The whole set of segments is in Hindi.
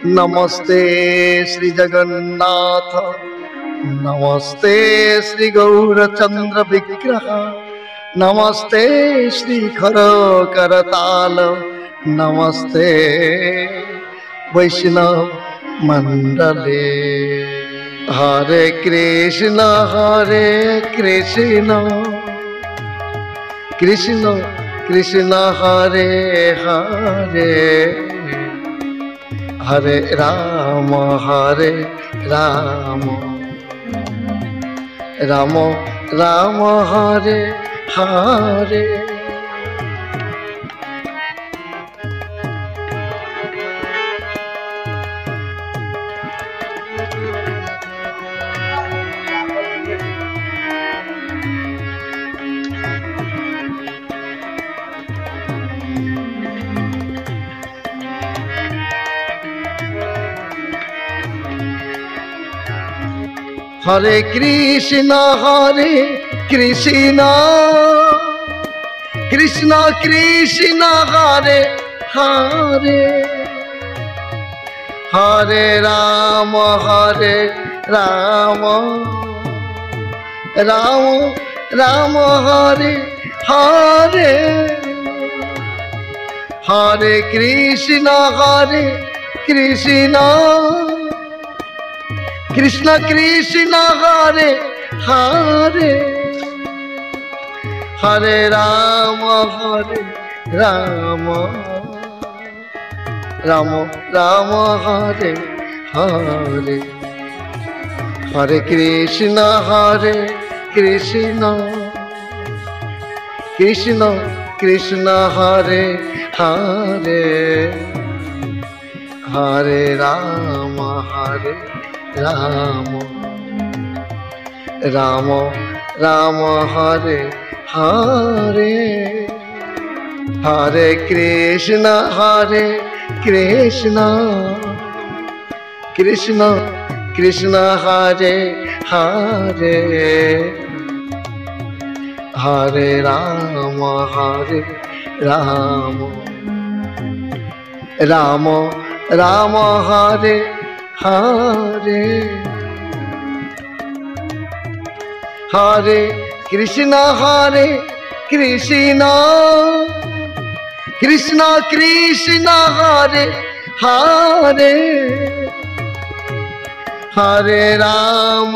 नमस्ते श्री जगन्नाथ, नमस्ते श्री गौरचंद्र विग्रह, नमस्ते श्री खर करताल, नमस्ते वैष्णव मंडले। हरे कृष्ण कृष्ण कृष्ण हरे हरे, हरे राम राम राम हरे हरे। हरे कृष्ण कृष्ण कृष्ण हरे हरे, हरे राम राम राम हरे हरे, हरे कृष्ण कृष्ण कृष्ण हरे हरे, हरे राम राम राम हरे हरे, हरे कृष्ण कृष्ण कृष्ण हरे हरे, हरे राम राम राम हरे हरे, हरे कृष्ण कृष्ण कृष्ण हरे हरे, हरे राम राम राम हरे हरे, हरे कृष्ण कृष्ण कृष्ण हरे हरे, हरे राम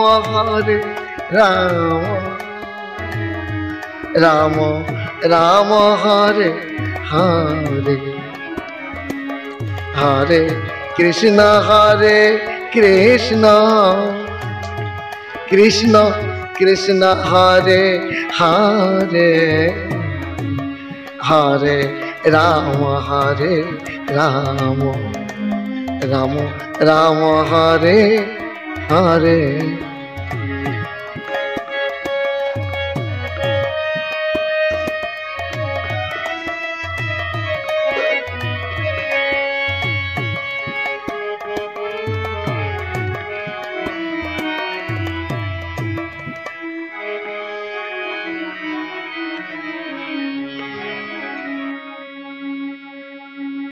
राम हरे हरे, हरे कृष्ण कृष्ण कृष्ण हरे हरे, हरे राम राम हरे हरे।